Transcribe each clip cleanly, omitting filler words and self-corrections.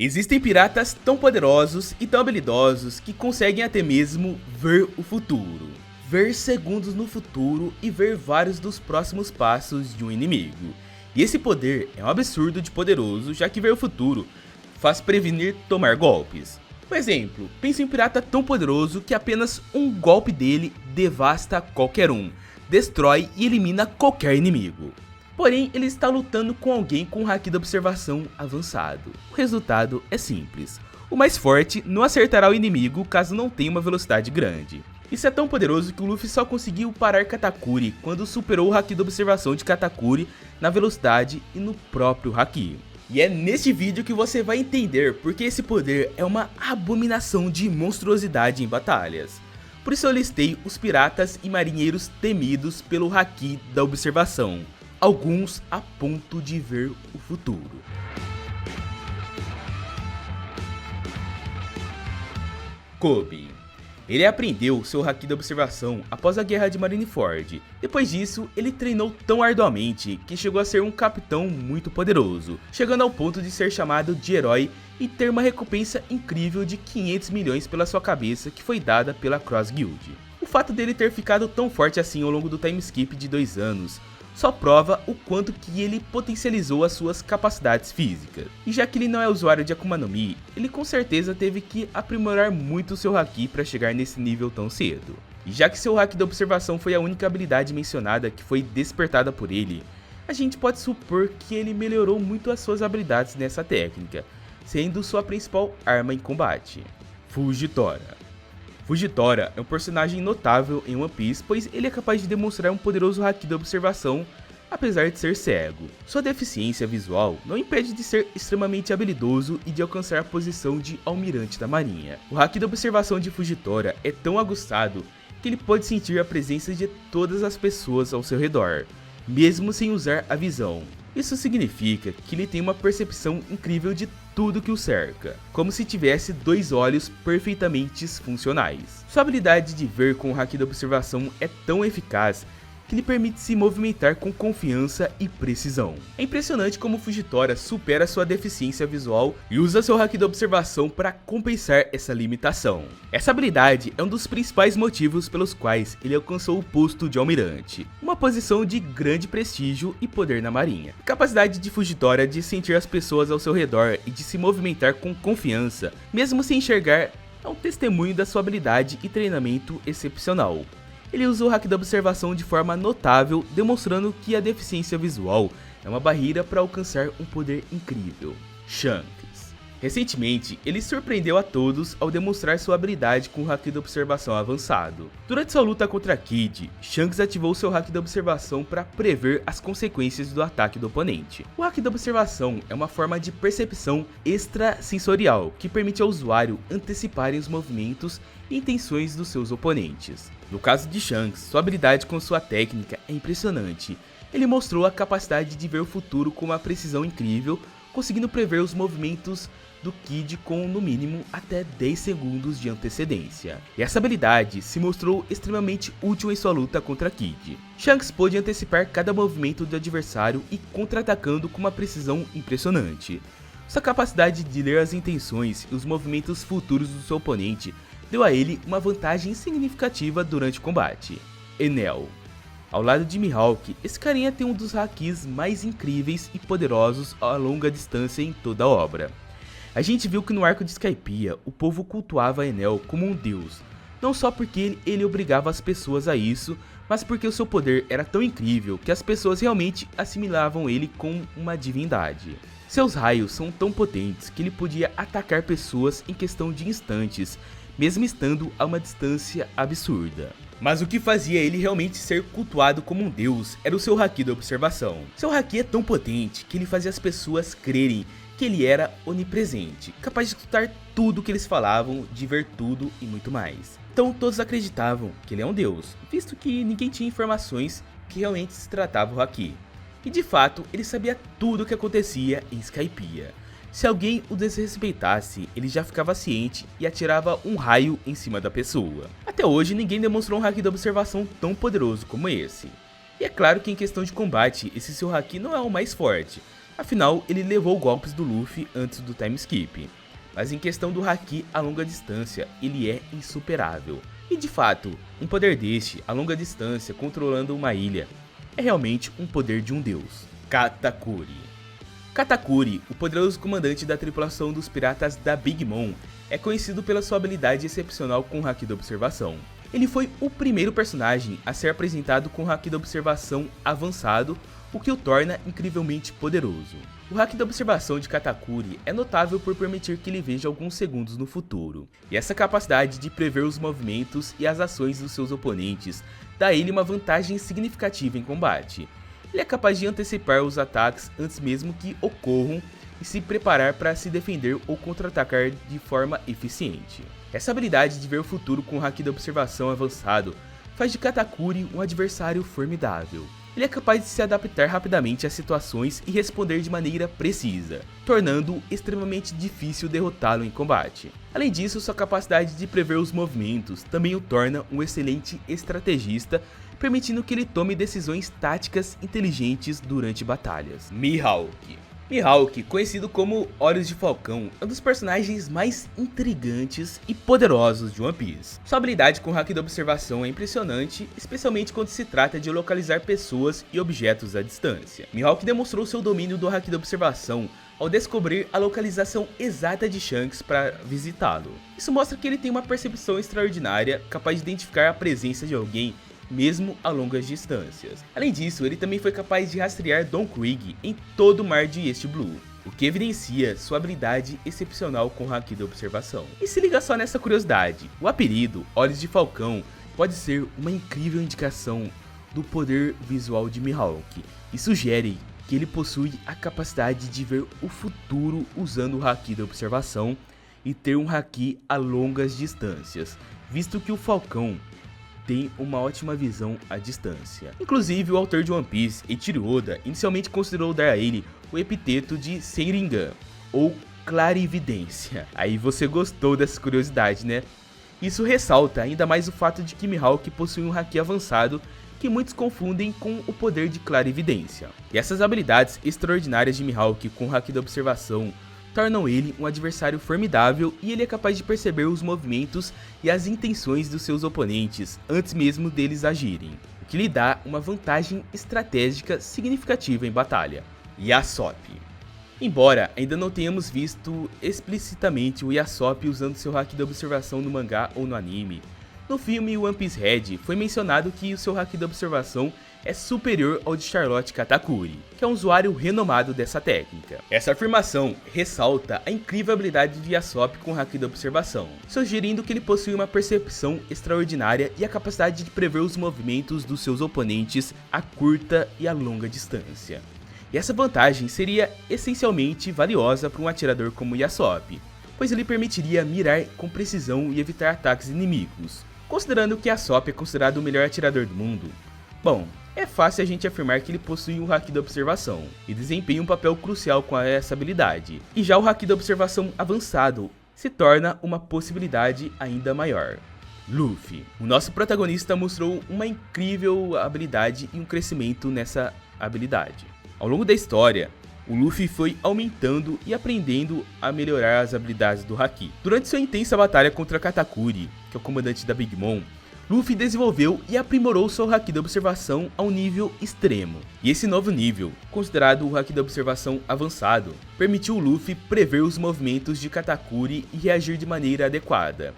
Existem piratas tão poderosos e tão habilidosos que conseguem até mesmo ver o futuro. Ver segundos no futuro e ver vários dos próximos passos de um inimigo. E esse poder é um absurdo de poderoso, já que ver o futuro faz prevenir tomar golpes. Por exemplo, pense em um pirata tão poderoso que apenas um golpe dele devasta qualquer um, destrói e elimina qualquer inimigo. Porém, ele está lutando com alguém com um haki da observação avançado. O resultado é simples. O mais forte não acertará o inimigo caso não tenha uma velocidade grande. Isso é tão poderoso que o Luffy só conseguiu parar Katakuri quando superou o haki da observação de Katakuri na velocidade e no próprio haki. E é neste vídeo que você vai entender porque esse poder é uma abominação de monstruosidade em batalhas. Por isso eu listei os piratas e marinheiros temidos pelo haki da observação. Alguns a ponto de ver o futuro. Kobe. Ele aprendeu seu haki da observação após a guerra de Marineford. Depois disso, ele treinou tão arduamente que chegou a ser um capitão muito poderoso, chegando ao ponto de ser chamado de herói e ter uma recompensa incrível de 500 milhões pela sua cabeça que foi dada pela Cross Guild. O fato dele ter ficado tão forte assim ao longo do time skip de 2 anos só prova o quanto que ele potencializou as suas capacidades físicas. E já que ele não é usuário de Akuma no Mi, ele com certeza teve que aprimorar muito o seu haki para chegar nesse nível tão cedo. E já que seu haki da observação foi a única habilidade mencionada que foi despertada por ele, a gente pode supor que ele melhorou muito as suas habilidades nessa técnica, sendo sua principal arma em combate. Fujitora. Fujitora é um personagem notável em One Piece, pois ele é capaz de demonstrar um poderoso haki da observação, apesar de ser cego. Sua deficiência visual não impede de ser extremamente habilidoso e de alcançar a posição de almirante da marinha. O haki da observação de Fujitora é tão aguçado que ele pode sentir a presença de todas as pessoas ao seu redor, mesmo sem usar a visão. Isso significa que ele tem uma percepção incrível de tudo que o cerca, como se tivesse 2 olhos perfeitamente funcionais. Sua habilidade de ver com o haki da observação é tão eficaz que lhe permite se movimentar com confiança e precisão. É impressionante como Fujitora supera sua deficiência visual e usa seu haki da observação para compensar essa limitação. Essa habilidade é um dos principais motivos pelos quais ele alcançou o posto de almirante, uma posição de grande prestígio e poder na marinha. A capacidade de Fujitora de sentir as pessoas ao seu redor e de se movimentar com confiança, mesmo sem enxergar, é um testemunho da sua habilidade e treinamento excepcional. Ele usa o haki da observação de forma notável, demonstrando que a deficiência visual é uma barreira para alcançar um poder incrível. Shanks. Recentemente, ele surpreendeu a todos ao demonstrar sua habilidade com o haki da observação avançado. Durante sua luta contra Kid, Shanks ativou seu haki da observação para prever as consequências do ataque do oponente. O haki da observação é uma forma de percepção extrasensorial que permite ao usuário anteciparem os movimentos e intenções dos seus oponentes. No caso de Shanks, sua habilidade com sua técnica é impressionante. Ele mostrou a capacidade de ver o futuro com uma precisão incrível, conseguindo prever os movimentos do Kid com no mínimo até 10 segundos de antecedência. E essa habilidade se mostrou extremamente útil em sua luta contra Kid. Shanks pôde antecipar cada movimento do adversário e contra-atacando com uma precisão impressionante. Sua capacidade de ler as intenções e os movimentos futuros do seu oponente deu a ele uma vantagem significativa durante o combate. Enel. Ao lado de Mihawk, esse carinha tem um dos hakis mais incríveis e poderosos a longa distância em toda a obra. A gente viu que no arco de Skypiea, o povo cultuava Enel como um deus, não só porque ele obrigava as pessoas a isso, mas porque o seu poder era tão incrível que as pessoas realmente assimilavam ele com uma divindade. Seus raios são tão potentes que ele podia atacar pessoas em questão de instantes, mesmo estando a uma distância absurda. Mas o que fazia ele realmente ser cultuado como um deus era o seu haki da observação. Seu haki é tão potente que ele fazia as pessoas crerem que ele era onipresente, capaz de escutar tudo que eles falavam, de ver tudo e muito mais. Então todos acreditavam que ele é um deus, visto que ninguém tinha informações que realmente se tratava o haki. E de fato, ele sabia tudo o que acontecia em Skypiea. Se alguém o desrespeitasse, ele já ficava ciente e atirava um raio em cima da pessoa. Até hoje, ninguém demonstrou um haki da observação tão poderoso como esse. E é claro que em questão de combate, esse seu haki não é o mais forte, afinal ele levou golpes do Luffy antes do time skip. Mas em questão do haki a longa distância, ele é insuperável. E de fato, um poder deste a longa distância controlando uma ilha é realmente um poder de um deus. Katakuri. Katakuri, o poderoso comandante da tripulação dos piratas da Big Mom, é conhecido pela sua habilidade excepcional com o haki da observação. Ele foi o primeiro personagem a ser apresentado com o haki da observação avançado, o que o torna incrivelmente poderoso. O haki da observação de Katakuri é notável por permitir que ele veja alguns segundos no futuro, e essa capacidade de prever os movimentos e as ações dos seus oponentes dá a ele uma vantagem significativa em combate. Ele é capaz de antecipar os ataques antes mesmo que ocorram e se preparar para se defender ou contra-atacar de forma eficiente. Essa habilidade de ver o futuro com o haki da observação avançado faz de Katakuri um adversário formidável. Ele é capaz de se adaptar rapidamente às situações e responder de maneira precisa, tornando extremamente difícil derrotá-lo em combate. Além disso, sua capacidade de prever os movimentos também o torna um excelente estrategista, permitindo que ele tome decisões táticas inteligentes durante batalhas. Mihawk. Mihawk, conhecido como Olhos de Falcão, é um dos personagens mais intrigantes e poderosos de One Piece. Sua habilidade com o haki da observação é impressionante, especialmente quando se trata de localizar pessoas e objetos à distância. Mihawk demonstrou seu domínio do haki da observação ao descobrir a localização exata de Shanks para visitá-lo. Isso mostra que ele tem uma percepção extraordinária, capaz de identificar a presença de alguém mesmo a longas distâncias. Além disso, ele também foi capaz de rastrear Don Krieg em todo o mar de East Blue, o que evidencia sua habilidade excepcional com o haki da observação. E se liga só nessa curiosidade, o apelido Olhos de Falcão pode ser uma incrível indicação do poder visual de Mihawk e sugere que ele possui a capacidade de ver o futuro usando o haki da observação e ter um haki a longas distâncias, visto que o Falcão tem uma ótima visão à distância. Inclusive, o autor de One Piece, Eiichiro Oda, inicialmente considerou dar a ele o epiteto de Senringan, ou clarividência. Aí você gostou dessa curiosidade, né? Isso ressalta ainda mais o fato de que Mihawk possui um haki avançado que muitos confundem com o poder de clarividência. E essas habilidades extraordinárias de Mihawk com o haki da observação tornam ele um adversário formidável e ele é capaz de perceber os movimentos e as intenções dos seus oponentes antes mesmo deles agirem, o que lhe dá uma vantagem estratégica significativa em batalha. Yasop. Embora ainda não tenhamos visto explicitamente o Yasop usando seu haki da observação no mangá ou no anime, no filme One Piece Red foi mencionado que o seu haki da observação é superior ao de Charlotte Katakuri, que é um usuário renomado dessa técnica. Essa afirmação ressalta a incrível habilidade de Yasop com o haki da observação, sugerindo que ele possui uma percepção extraordinária e a capacidade de prever os movimentos dos seus oponentes a curta e a longa distância. E essa vantagem seria essencialmente valiosa para um atirador como Yasop, pois ele permitiria mirar com precisão e evitar ataques inimigos. Considerando que Yasop é considerado o melhor atirador do mundo, bom, é fácil a gente afirmar que ele possui um haki da observação e desempenha um papel crucial com essa habilidade. E já o haki da observação avançado se torna uma possibilidade ainda maior. Luffy. O nosso protagonista mostrou uma incrível habilidade e um crescimento nessa habilidade. Ao longo da história, o Luffy foi aumentando e aprendendo a melhorar as habilidades do haki. Durante sua intensa batalha contra Katakuri, que é o comandante da Big Mom, Luffy desenvolveu e aprimorou seu haki da observação a um nível extremo. E esse novo nível, considerado o haki da observação avançado, permitiu o Luffy prever os movimentos de Katakuri e reagir de maneira adequada.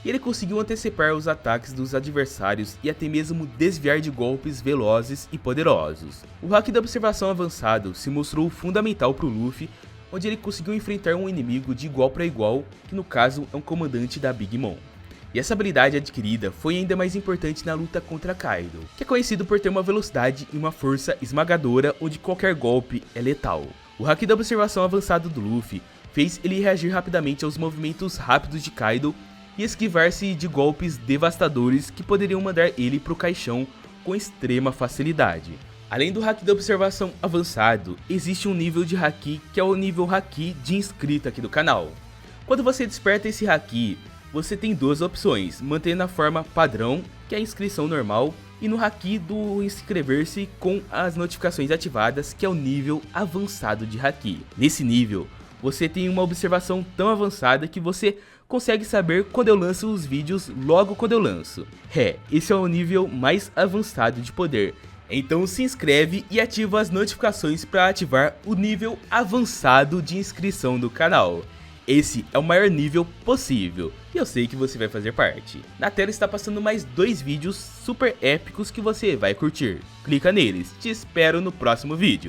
E ele conseguiu antecipar os ataques dos adversários e até mesmo desviar de golpes velozes e poderosos. O haki da observação avançado se mostrou fundamental para o Luffy, onde ele conseguiu enfrentar um inimigo de igual para igual, que no caso é um comandante da Big Mom. E essa habilidade adquirida foi ainda mais importante na luta contra Kaido, que é conhecido por ter uma velocidade e uma força esmagadora onde qualquer golpe é letal. O haki da observação avançado do Luffy fez ele reagir rapidamente aos movimentos rápidos de Kaido e esquivar-se de golpes devastadores que poderiam mandar ele para o caixão com extrema facilidade. Além do haki da observação avançado, existe um nível de haki que é o nível haki de inscrito aqui do canal. Quando você desperta esse haki, você tem duas opções, mantendo a forma padrão, que é a inscrição normal, e no Haki do inscrever-se com as notificações ativadas, que é o nível avançado de Haki. Nesse nível, você tem uma observação tão avançada que você consegue saber quando eu lanço os vídeos logo quando eu lanço. Esse é o nível mais avançado de poder. Então se inscreve e ativa as notificações para ativar o nível avançado de inscrição do canal. Esse é o maior nível possível, e eu sei que você vai fazer parte. Na tela está passando mais 2 vídeos super épicos que você vai curtir. Clica neles, te espero no próximo vídeo.